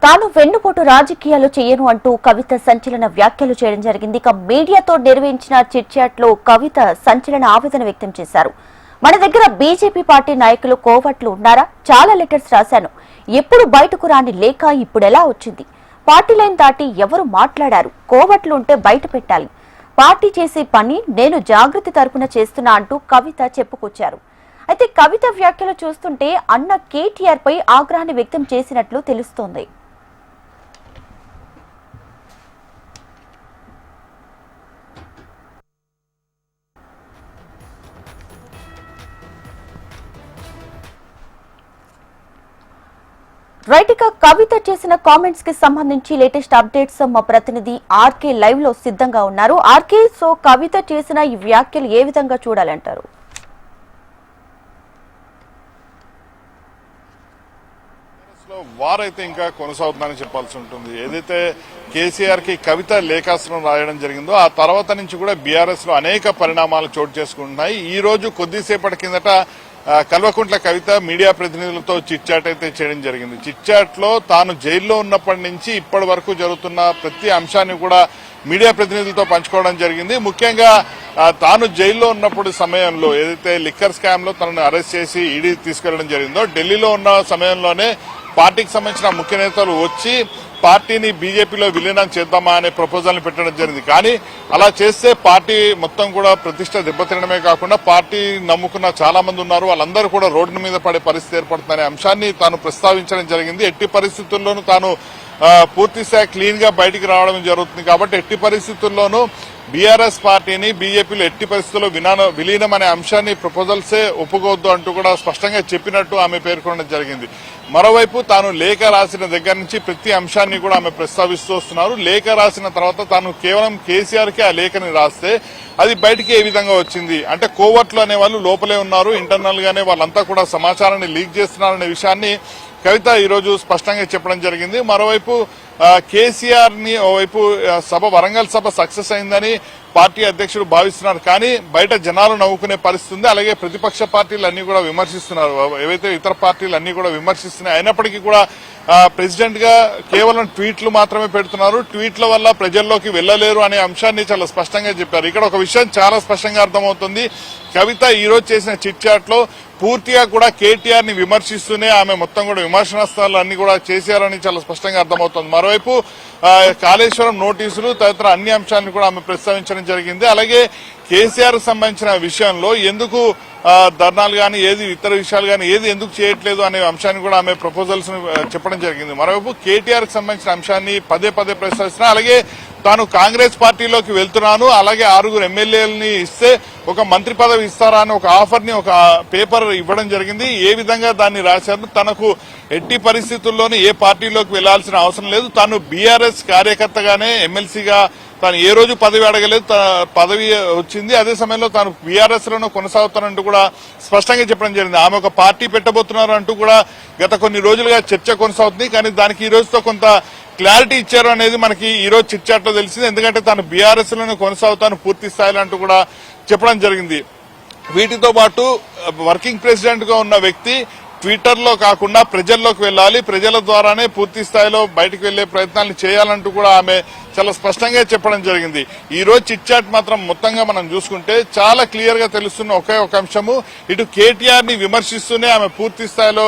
తాను వెన్నుపోటు రాజకీయాలు చేయను అంటూ కవిత సంచలన వ్యాఖ్యలు చేయడం జరిగింది. ఇక మీడియాతో నిర్వహించిన చిట్ చాట్ లో కవిత సంచలన ఆవేదన వ్యక్తం చేశారు. మన దగ్గర బీజేపీ పార్టీ నాయకులు కోవట్లు ఉన్నారా? చాలా లెటర్స్ రాశాను, ఎప్పుడు బయటకు రాని లేక ఇప్పుడెలా వచ్చింది? పార్టీ లైన్ దాటి ఎవరు మాట్లాడారు? కోవట్లు ఉంటే బయట పెట్టాలి. పార్టీ చేసే పని నేను జాగృతి తరపున చేస్తున్నా అంటూ కవిత చెప్పుకొచ్చారు. అయితే కవిత వ్యాఖ్యలు చూస్తుంటే అన్న కేటీఆర్ పై ఆగ్రహాన్ని వ్యక్తం చేసినట్లు తెలుస్తోంది. రైట్, ఇక కవిత చేసిన కామెంట్స్ కి సంబంధించి లేటెస్ట్ అప్డేట్స్ మా ప్రతినిధి ఆర్కే లైవ్ లో సిద్ధంగా ఉన్నారు. ఆర్కే, సో కవిత చేసిన ఈ వ్యాఖ్యలు ఏ విధంగా చూడాలంటారు? వారైతే ఇంకా కొనసాగుతుందని చెప్పాల్సి ఉంటుంది. ఏదైతే కేసీఆర్ కి కవిత లేఖాస్త్రం రాయడం జరిగిందో ఆ తర్వాత నుంచి కూడా బీఆర్ఎస్ లో అనేక పరిణామాలు చోటు చేసుకుంటున్నాయి. ఈ రోజు కొద్దిసేపటి కిందట కల్వకుంట్ల కవిత మీడియా ప్రతినిధులతో చిట్ చాట్ అయితే చేయడం జరిగింది. చిట్ చాట్ లో తాను జైల్లో ఉన్నప్పటి నుంచి ఇప్పటి వరకు జరుగుతున్న ప్రతి అంశాన్ని కూడా మీడియా ప్రతినిధులతో పంచుకోవడం జరిగింది. ముఖ్యంగా తాను జైల్లో ఉన్నప్పుడు సమయంలో ఏదైతే లిక్కర్ స్కామ్ లో తనను అరెస్ట్ చేసి ఈడీ తీసుకెళ్లడం జరిగిందో, ఢిల్లీలో ఉన్న సమయంలోనే పార్టీకి సంబంధించిన ముఖ్య నేతలు వచ్చి పార్టీని బీజేపీలో విలీనం చేద్దామా అనే ప్రపోజల్ని పెట్టడం జరిగింది. కానీ అలా చేస్తే పార్టీ మొత్తం కూడా ప్రతిష్ట దెబ్బతినడమే కాకుండా పార్టీ నమ్ముకున్న చాలా మంది ఉన్నారు, వాళ్ళందరూ కూడా రోడ్డు మీద పడే పరిస్థితి ఏర్పడుతుందనే అంశాన్ని తాను ప్రస్తావించడం జరిగింది. ఎట్టి పరిస్థితుల్లోనూ తాను పూర్తిస్థాయి క్లీన్ గా బయటికి రావడం జరుగుతుంది కాబట్టి ఎట్టి పరిస్థితుల్లోనూ బీఆర్ఎస్ పార్టీని బీజేపీలో ఎట్టి పరిస్థితుల్లో విలీనం అనే అంశాన్ని ప్రపోజల్సే ఒప్పుకోవద్దు అంటూ కూడా స్పష్టంగా చెప్పినట్టు ఆమె పేర్కొనడం జరిగింది. మరోవైపు తాను లేఖ రాసిన దగ్గర నుంచి ప్రతి అంశాన్ని కూడా ఆమె ప్రస్తావిస్తూ వస్తున్నారు. లేఖ రాసిన తర్వాత తాను కేవలం కేసీఆర్ కి ఆ లేఖని రాస్తే అది బయటికి ఏ విధంగా వచ్చింది అంటే కోవట్లు అనే వాళ్ళు లోపలే ఉన్నారు, ఇంటర్నల్ గానే వాళ్ళంతా కూడా సమాచారాన్ని లీక్ చేస్తున్నారనే విషయాన్ని కవిత ఈ రోజు స్పష్టంగా చెప్పడం జరిగింది. మరోవైపు కేసీఆర్ ని ఓవైపు వరంగల్ సభ సక్సెస్ అయిందని పార్టీ అధ్యక్షుడు భావిస్తున్నారు, కానీ బయట జనాలు నవ్వుకునే పరిస్థితి ఉంది. అలాగే ప్రతిపక్ష పార్టీలు అన్ని కూడా విమర్శిస్తున్నారు, ఏవైతే ఇతర పార్టీలు అన్ని కూడా విమర్శిస్తున్నాయి. అయినప్పటికీ కూడా ప్రెసిడెంట్ గా కేవలం ట్వీట్లు మాత్రమే పెడుతున్నారు, ట్వీట్ల వల్ల ప్రజల్లోకి వెళ్లలేరు అనే అంశాన్ని చాలా స్పష్టంగా చెప్పారు. ఇక్కడ ఒక విషయం చాలా స్పష్టంగా అర్థమవుతుంది. కవిత ఈ రోజు చేసిన చిట్ చాట్ లో పూర్తిగా కూడా కేటీఆర్ ని విమర్శిస్తూనే ఆమె మొత్తం కూడా విమర్శనాస్త్రాలు అన్ని కూడా చేశారని చాలా స్పష్టంగా అర్థమవుతుంది. మరోవైపు కాళేశ్వరం నోటీసులు తదితర అన్ని అంశాలను కూడా ఆమె ప్రస్తావించడం జరిగింది. అలాగే కేసీఆర్ సంబంధించిన విషయంలో ఎందుకు ధర్నాలు గానీ ఏది ఇతర విషయాలు గానీ ఏది ఎందుకు చేయట్లేదు అనే అంశాన్ని కూడా ఆమె ప్రపోజల్స్ చెప్పడం జరిగింది. మరోవైపు కేటీఆర్ కి సంబంధించిన అంశాన్ని పదే పదే ప్రస్తావిస్తున్నారు. అలాగే తాను కాంగ్రెస్ పార్టీలోకి వెళ్తున్నాను, అలాగే 6 ఎమ్మెల్యేలని ఇస్తే ఒక మంత్రి పదవి ఇస్తారా అని ఒక ఆఫర్ ని ఒక పేపర్ ఇవ్వడం జరిగింది. ఏ విధంగా దాన్ని రాశారు, తనకు ఎట్టి పరిస్థితుల్లోనూ ఏ పార్టీలోకి వెళ్లాల్సిన అవసరం లేదు, తాను బీఆర్ఎస్ కార్యకర్తగానే ఎమ్మెల్సీగా తాను ఏ రోజు పదవి అడగలేదు, పదవి వచ్చింది. అదే సమయంలో తాను బీఆర్ఎస్ లోనూ కొనసాగుతానంటూ కూడా స్పష్టంగా చెప్పడం జరిగింది. ఆమె ఒక పార్టీ పెట్టబోతున్నారు అంటూ కూడా గత కొన్ని రోజులుగా చర్చ కొనసాగుతుంది. కానీ దానికి ఈ రోజుతో కొంత క్లారిటీ ఇచ్చారు అనేది మనకి ఈ రోజు చిట్ చాట్ లో తెలిసింది. ఎందుకంటే తాను బీఆర్ఎస్ లోనే కొనసాగుతాను పూర్తి స్థాయిలో అంటూ కూడా చెప్పడం జరిగింది. వీటితో పాటు వర్కింగ్ ప్రెసిడెంట్ గా ఉన్న వ్యక్తి ట్విట్టర్ లో కాకుండా ప్రజల్లోకి వెళ్లాలి, ప్రజల ద్వారానే పూర్తి స్థాయిలో బయటకు వెళ్లే ప్రయత్నాలు చేయాలంటూ కూడా ఆమె చాలా స్పష్టంగా చెప్పడం జరిగింది. ఈ రోజు చిట్ చాట్ మాత్రం మొత్తంగా మనం చూసుకుంటే చాలా క్లియర్ గా తెలుస్తున్న ఒకే ఒక అంశము, ఇటు కేటీఆర్ ని విమర్శిస్తూనే ఆమె పూర్తి స్థాయిలో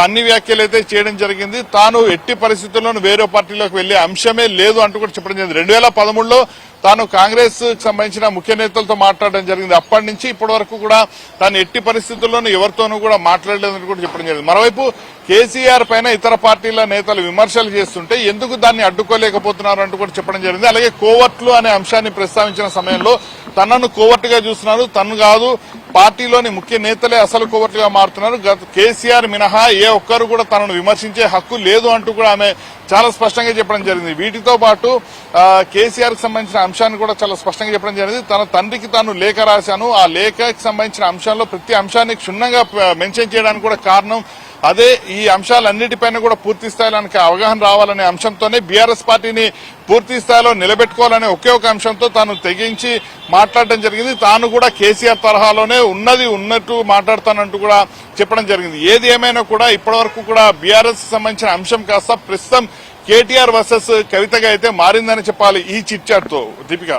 అన్ని వ్యాఖ్యలు అయితే చేయడం జరిగింది. తాను ఎట్టి పరిస్థితుల్లోనూ వేరే పార్టీలోకి వెళ్లే అంశమే లేదు అంటూ కూడా చెప్పడం జరిగింది. 2013లో తాను కాంగ్రెస్ సంబంధించిన ముఖ్య నేతలతో మాట్లాడడం జరిగింది. అప్పటి నుంచి ఇప్పటి వరకు కూడా తాను ఎట్టి పరిస్థితుల్లోనూ ఎవరితోనూ కూడా మాట్లాడలేదని కూడా చెప్పడం జరిగింది. మరోవైపు కేసీఆర్ పైన ఇతర పార్టీల నేతలు విమర్శలు చేస్తుంటే ఎందుకు దాన్ని అడ్డుకోలేకపోతున్నారు అంటూ కూడా చెప్పడం జరిగింది. అలాగే కోవర్ట్లు అనే అంశాన్ని ప్రస్తావించిన సమయంలో తనను కోవర్టుగా చూస్తున్నారు, తను కాదు పార్టీలోని ముఖ్య నేతలే అసలు కోవర్టుగా మారుతున్నారు, కేసీఆర్ మినహా ఏ ఒక్కరు కూడా తనను విమర్శించే హక్కు లేదు అంటూ కూడా ఆమె చాలా స్పష్టంగా చెప్పడం జరిగింది. వీటితో పాటు కేసీఆర్ కి సంబంధించిన అంశాన్ని కూడా చాలా స్పష్టంగా చెప్పడం జరిగింది. తన తండ్రికి తాను లేఖ రాశాను, ఆ లేఖకి సంబంధించిన అంశాల్లో ప్రతి అంశాన్ని క్షుణ్ణంగా మెన్షన్ చేయడానికి కూడా కారణం అదే. ఈ అంశాలన్నిటిపైన కూడా పూర్తి స్థాయిలో అవగాహన రావాలనే అంశంతోనే బీఆర్ఎస్ పార్టీని పూర్తి స్థాయిలో నిలబెట్టుకోవాలనే ఒకే ఒక అంశంతో తాను తెగించి మాట్లాడడం జరిగింది. తాను కూడా కేసీఆర్ తరహాలోనే ఉన్నట్టు మాట్లాడతానంటూ కూడా చెప్పడం జరిగింది. ఏది ఏమైనా కూడా ఇప్పటి వరకు కూడా బీఆర్ఎస్ సంబంధించిన అంశం కాస్త ప్రస్తుతం కేటీఆర్ వర్సెస్ కవితగా అయితే మారిందని చెప్పాలి ఈ చిట్ చాట్ తో. దీపిక,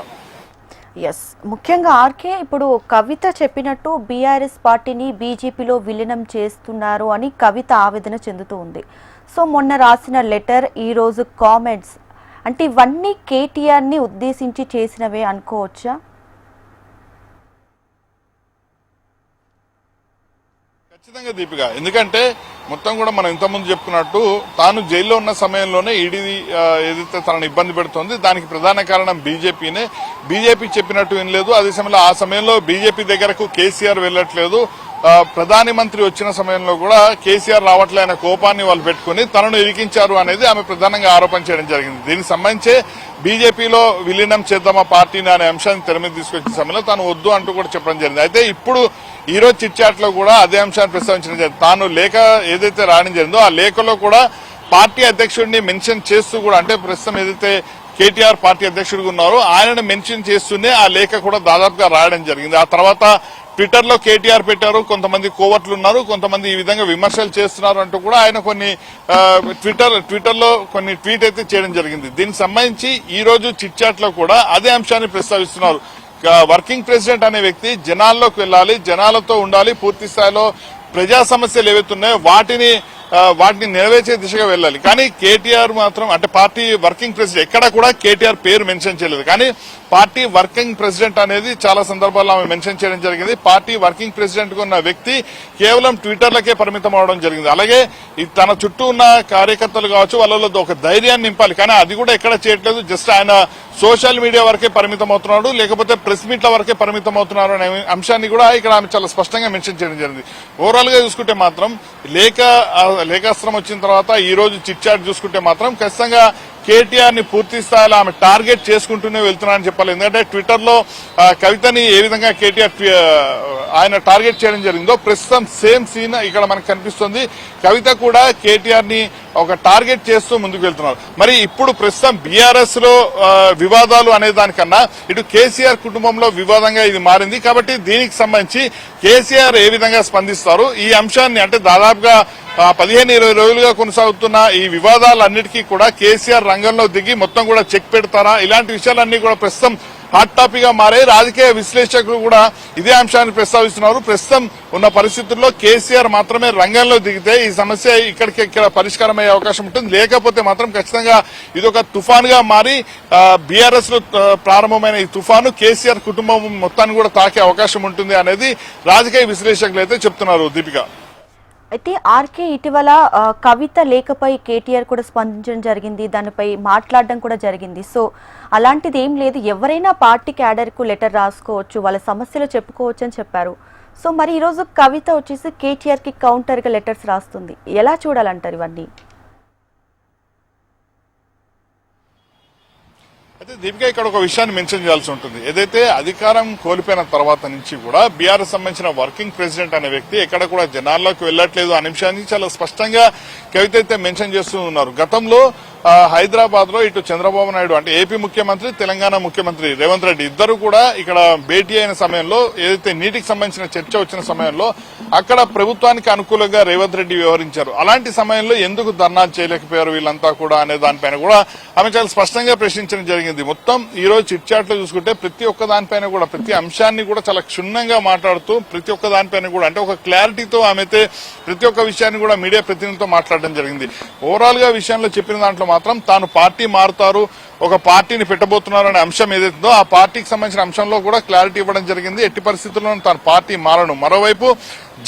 ఎస్, ముఖ్యంగా ఆర్కే ఇప్పుడు కవిత చెప్పినట్టు బీఆర్ఎస్ పార్టీని బీజేపీలో విలీనం చేస్తున్నారు అని కవిత ఆవేదన చెందుతూ ఉంది. సో మొన్న రాసిన లెటర్, ఈ రోజు కామెంట్స్, అంటే ఇవన్నీ కేటీఆర్ ని ఉద్దేశించి చేసినవే అనుకోవచ్చా? ఖచ్చితంగా దీపిక, ఎందుకంటే మొత్తం కూడా మనం ఇంతకుముందు చెప్పుకున్నట్టు తాను జైల్లో ఉన్న సమయంలోనే ఈడీ ఏదైతే తనను ఇబ్బంది పెడుతోంది దానికి ప్రధాన కారణం బీజేపీనే. బీజేపీ చెప్పినట్టు వినలేదు. అదే సమయంలో ఆ సమయంలో బీజేపీ దగ్గరకు కేసీఆర్ వెళ్లట్లేదు. ప్రధాని మంత్రి వచ్చిన సమయంలో కూడా కేసీఆర్ రావట్లే అనే కోపాన్ని వాళ్ళు పెట్టుకుని తనను ఇరికించారు అనేది ఆమె ప్రధానంగా ఆరోపణ చేయడం జరిగింది. దీనికి సంబంధించి బీజేపీలో విలీనం చేద్దామా పార్టీని అనే అంశాన్ని తెర మీద తీసుకొచ్చిన సమయంలో తాను వద్దు అంటూ కూడా చెప్పడం జరిగింది. అయితే ఇప్పుడు ఈ రోజు చిట్ చాట్ లో కూడా అదే అంశాన్ని ప్రస్తావించడం జరిగింది. తాను లేఖ ఏదైతే రాయడం జరిగిందో ఆ లేఖలో కూడా పార్టీ అధ్యక్షుడిని మెన్షన్ చేస్తూ కూడా, అంటే ప్రస్తుతం ఏదైతే కేటీఆర్ పార్టీ అధ్యక్షుడిగా ఉన్నారో ఆయనను మెన్షన్ చేస్తూనే ఆ లేఖ కూడా దాదాపుగా రాయడం జరిగింది. ఆ తర్వాత ట్విట్టర్ లో కేటీఆర్ పెట్టారు, కొంతమంది కోవర్ట్లు ఉన్నారు, కొంతమంది ఈ విధంగా విమర్శలు చేస్తున్నారు అంటూ కూడా ఆయన కొన్ని ట్విట్టర్ లో కొన్ని ట్వీట్ అయితే చేయడం జరిగింది. దీనికి సంబంధించి ఈ రోజు చిట్ చాట్ లో కూడా అదే అంశాన్ని ప్రస్తావిస్తున్నారు. వర్కింగ్ ప్రెసిడెంట్ అనే వ్యక్తి జనాల్లోకి వెళ్లాలి, జనాలతో ఉండాలి, పూర్తి స్థాయిలో ప్రజా సమస్యలు ఏవైతున్నాయో వాటిని నెరవేర్చే దిశగా వెళ్ళాలి. కానీ కేటీఆర్ మాత్రం, అంటే పార్టీ వర్కింగ్ ప్రెసిడెంట్, ఎక్కడ కూడా కేటీఆర్ పేరు మెన్షన్ చేయలేదు. కానీ పార్టీ వర్కింగ్ ప్రెసిడెంట్ అనేది చాలా సందర్భాల్లో ఆమె మెన్షన్ చేయడం జరిగింది. పార్టీ వర్కింగ్ ప్రెసిడెంట్ గా ఉన్న వ్యక్తి కేవలం ట్విట్టర్లకే పరిమితం అవడం జరిగింది. అలాగే తన చుట్టూ ఉన్న కార్యకర్తలు కావచ్చు, వాళ్ళలో ఒక ధైర్యాన్ని నింపాలి. కానీ అది కూడా ఎక్కడ చేయట్లేదు. జస్ట్ ఆయన సోషల్ మీడియా వరకే పరిమితం అవుతున్నాడు, లేకపోతే ప్రెస్ మీట్ల వరకే పరిమితం అవుతున్నారు అనే అంశాన్ని కూడా ఇక్కడ ఆమె చాలా స్పష్టంగా మెన్షన్ చేయడం జరిగింది. ఓవరాల్ గా చూసుకుంటే మాత్రం లేఖాస్త్రం వచ్చిన తర్వాత ఈ రోజు చిట్ చాట్ చూసుకుంటే మాత్రం ఖచ్చితంగా కేటీఆర్ ని పూర్తి స్థాయిలో ఆమె టార్గెట్ చేసుకుంటూనే వెళ్తున్నారని చెప్పాలి. ఎందుకంటే ట్విట్టర్ లో కవితని ఏ విధంగా కేటీఆర్ ఆయన టార్గెట్ చేయడం జరిగిందో ప్రస్తుతం సేమ్ సీన్ ఇక్కడ మనకు కనిపిస్తుంది. కవిత కూడా కేటీఆర్ ని ఒక టార్గెట్ చేస్తూ ముందుకు వెళ్తున్నారు. మరి ఇప్పుడు ప్రస్తుతం బీఆర్ఎస్ లో వివాదాలు అనే దానికన్నా ఇటు కేసీఆర్ కుటుంబంలో వివాదంగా ఇది మారింది. కాబట్టి దీనికి సంబంధించి కేసీఆర్ ఏ విధంగా స్పందిస్తారు, ఈ అంశాన్ని, అంటే దాదాపుగా 15-20 రోజులుగా కొనసాగుతున్న ఈ వివాదాలన్నిటికీ కూడా కేసీఆర్ రంగంలో దిగి మొత్తం కూడా చెక్ పెడతారా, ఇలాంటి విషయాలన్నీ కూడా ప్రస్తుతం హాట్ టాపిక్ గా మారే. రాజకీయ విశ్లేషకులు కూడా ఇదే అంశాన్ని ప్రస్తావిస్తున్నారు. ప్రస్తుతం ఉన్న పరిస్థితుల్లో కేసీఆర్ మాత్రమే రంగంలో దిగితే ఈ సమస్య ఇక్కడ పరిష్కారం అయ్యే అవకాశం ఉంటుంది. లేకపోతే మాత్రం ఖచ్చితంగా ఇదొక తుఫాన్ గా మారి బీఆర్ఎస్ లో ప్రారంభమైన ఈ తుఫాను కేసీఆర్ కుటుంబం మొత్తాన్ని కూడా తాకే అవకాశం ఉంటుంది అనేది రాజకీయ విశ్లేషకులు అయితే చెప్తున్నారు. దీపిక, అయితే ఆర్కే ఇటీవల కవిత లేఖపై కేటీఆర్ కూడా స్పందించడం జరిగింది, దానిపై మాట్లాడడం కూడా జరిగింది. సో అలాంటిది ఏం లేదు, ఎవరైనా పార్టీ క్యాడర్ కు లెటర్ రాసుకోవచ్చు, వాళ్ళ సమస్యలు చెప్పుకోవచ్చు అని చెప్పారు. సో మరి ఈరోజు కవిత వచ్చేసి కేటీఆర్ కి కౌంటర్ గా లెటర్స్ రాస్తుంది, ఎలా చూడాలంటారు ఇవన్నీ? అయితే దీపిక, ఇక్కడ ఒక విషయాన్ని మెన్షన్ చేయాల్సి ఉంటుంది. ఏదైతే అధికారం కోల్పోయిన తర్వాత నుంచి కూడా బీఆర్ఎస్ సంబంధించిన వర్కింగ్ ప్రెసిడెంట్ అనే వ్యక్తి ఎక్కడ కూడా జనాల్లోకి వెళ్లట్లేదు అనే విషయాన్ని చాలా స్పష్టంగా కవిత అయితే మెన్షన్ చేస్తూ ఉన్నారు. గతంలో హైదరాబాద్ లో ఇటు చంద్రబాబు నాయుడు, అంటే ఏపీ ముఖ్యమంత్రి, తెలంగాణ ముఖ్యమంత్రి రేవంత్ రెడ్డి ఇద్దరు కూడా ఇక్కడ భేటీ అయిన సమయంలో, ఏదైతే నీటికి సంబంధించిన చర్చ వచ్చిన సమయంలో అక్కడ ప్రభుత్వానికి అనుకూలంగా రేవంత్ రెడ్డి వ్యవహరించారు. అలాంటి సమయంలో ఎందుకు ధర్నాలు చేయలేకపోయారు వీళ్ళంతా కూడా అనే దానిపైన కూడా ఆమె చాలా స్పష్టంగా ప్రశ్నించడం జరిగింది. మొత్తం ఈ రోజు చిట్ చాట్ లో చూసుకుంటే ప్రతి ఒక్క దానిపైన కూడా, ప్రతి అంశాన్ని కూడా చాలా క్షుణ్ణంగా మాట్లాడుతూ ప్రతి ఒక్క దానిపైన కూడా, అంటే ఒక క్లారిటీతో ఆమె అయితే ప్రతి ఒక్క విషయాన్ని కూడా మీడియా ప్రతినిధులతో మాట్లాడడం జరిగింది. ఓవరాల్ గా విషయంలో చెప్పిన దాంట్లో మాత్రం తాను పార్టీ మారుతారు, ఒక పార్టీని పెట్టబోతున్నారు అనే అంశం ఏదైతుందో ఆ పార్టీకి సంబంధించిన అంశంలో కూడా క్లారిటీ ఇవ్వడం జరిగింది. ఎట్టి పరిస్థితుల్లోనూ తాను పార్టీ మారను. మరోవైపు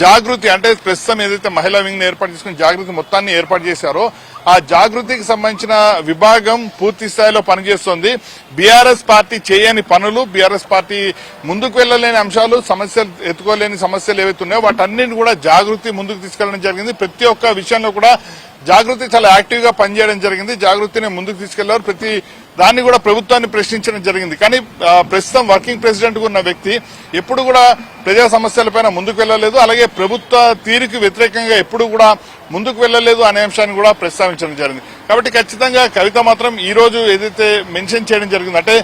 జాగృతి, అంటే ప్రస్తుతం ఏదైతే మహిళా వింగ్ ని ఏర్పాటు చేసుకుని జాగృతి మొత్తాన్ని ఏర్పాటు చేశారో ఆ జాగృతికి సంబంధించిన విభాగం పూర్తి స్థాయిలో పనిచేస్తోంది. బీఆర్ఎస్ పార్టీ చేయని పనులు, బీఆర్ఎస్ పార్టీ ముందుకు వెళ్లలేని అంశాలు, సమస్యలు ఎత్తుకోలేని సమస్యలు ఏవైతే ఉన్నాయో వాటన్నింటిని కూడా జాగృతి ముందుకు తీసుకెళ్లడం జరిగింది. ప్రతి ఒక్క విషయంలో కూడా జాగృతి చాలా యాక్టివ్ గా పనిచేయడం జరిగింది. జాగృతిని ముందుకు తీసుకెళ్లారు. ప్రతి దాన్ని కూడా ప్రభుత్వాన్ని ప్రశ్నించడం జరిగింది. కానీ ప్రస్తుతం వర్కింగ్ ప్రెసిడెంట్ గా ఉన్న వ్యక్తి ఎప్పుడు కూడా ప్రజా సమస్యలపైన ముందుకు వెళ్లలేదు, అలాగే ప్రభుత్వ తీరుకు వ్యతిరేకంగా ఎప్పుడు కూడా ముందుకు వెళ్లలేదు అనే అంశాన్ని కూడా ప్రస్తావించడం జరిగింది. కాబట్టి ఖచ్చితంగా కవిత మాత్రం ఈ రోజు ఏదైతే మెన్షన్ చేయడం జరిగింది, అంటే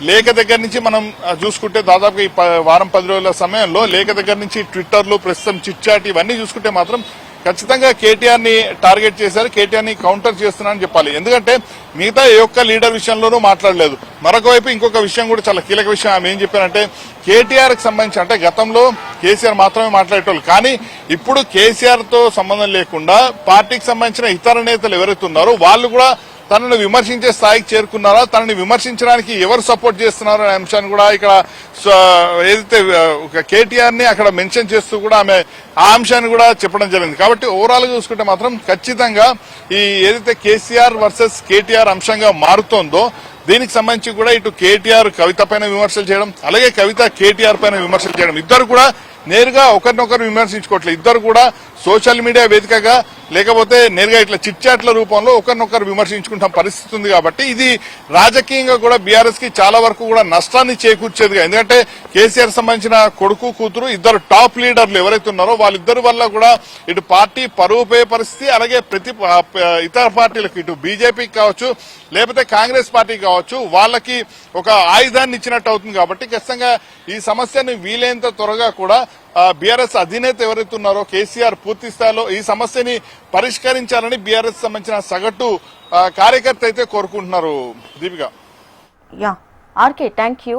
లేఖ దగ్గర నుంచి మనం చూసుకుంటే దాదాపుగా ఈ వారం 10 రోజుల సమయంలో లేఖ దగ్గర నుంచి ట్విట్టర్లు, ప్రస్తుతం చిట్ చాట్ ఇవన్నీ చూసుకుంటే మాత్రం ఖచ్చితంగా కేటీఆర్ ని టార్గెట్ చేశారు, కేటీఆర్ ని కౌంటర్ చేస్తున్నారని చెప్పాలి. ఎందుకంటే మిగతా ఏ ఒక్క లీడర్ విషయంలోనూ మాట్లాడలేదు. మరొక వైపు ఇంకొక విషయం కూడా చాలా కీలక విషయం, ఆమె ఏం చెప్పారంటే కేటీఆర్ కి సంబంధించి, అంటే గతంలో కేసీఆర్ మాత్రమే మాట్లాడేటోళ్ళు, కానీ ఇప్పుడు కేసీఆర్ తో సంబంధం లేకుండా పార్టీకి సంబంధించిన ఇతర నేతలు ఎవరైతే ఉన్నారో వాళ్ళు కూడా తనను విమర్శించే స్థాయికి చేరుకున్నారా, తనని విమర్శించడానికి ఎవరు సపోర్ట్ చేస్తున్నారో అనే అంశాన్ని కూడా ఇక్కడ ఏదైతే కేటీఆర్ ని అక్కడ మెన్షన్ చేస్తూ కూడా ఆమె ఆ అంశాన్ని కూడా చెప్పడం జరిగింది. కాబట్టి ఓవరాల్ గా చూసుకుంటే మాత్రం ఖచ్చితంగా ఈ ఏదైతే కేసీఆర్ వర్సెస్ కేటీఆర్ అంశంగా మారుతోందో దీనికి సంబంధించి కూడా ఇటు కేటీఆర్ కవిత పైన విమర్శలు చేయడం, అలాగే కవిత కేటీఆర్ పైన విమర్శలు చేయడం, ఇద్దరు కూడా నేరుగా ఒకరినొకరు విమర్శించుకోవట్లేదు. ఇద్దరు కూడా సోషల్ మీడియా వేదికగా లేకపోతే నేరుగా ఇట్లా చిట్ చాట్ల రూపంలో ఒకరినొకరు విమర్శించుకుంటాం పరిస్థితి ఉంది. కాబట్టి ఇది రాజకీయంగా కూడా బీఆర్ఎస్ కి చాలా వరకు కూడా నష్టాన్ని చేకూర్చేదిగా. ఎందుకంటే కేసీఆర్ సంబంధించిన కొడుకు కూతురు ఇద్దరు టాప్ లీడర్లు ఎవరైతే ఉన్నారో వాళ్ళిద్దరి వల్ల కూడా ఇటు పార్టీ పరువు పోయే పరిస్థితి, అలాగే ప్రతి ఇతర పార్టీలకు ఇటు బీజేపీకి కావచ్చు లేకపోతే కాంగ్రెస్ పార్టీకి కావచ్చు వాళ్ళకి ఒక ఆయుధాన్ని ఇచ్చినట్టు అవుతుంది. కాబట్టి ఖచ్చితంగా ఈ సమస్యని వీలైనంత త్వరగా కూడా బీఆర్ఎస్ అధినేత ఎవరైతే ఉన్నారో కేసీఆర్ పూర్తి స్థాయిలో ఈ సమస్యని పరిష్కరించాలని బీఆర్ఎస్ సంబంధించిన సగటు కార్యకర్త అయితే కోరుకుంటున్నారు. దీపిక. RK, thank you.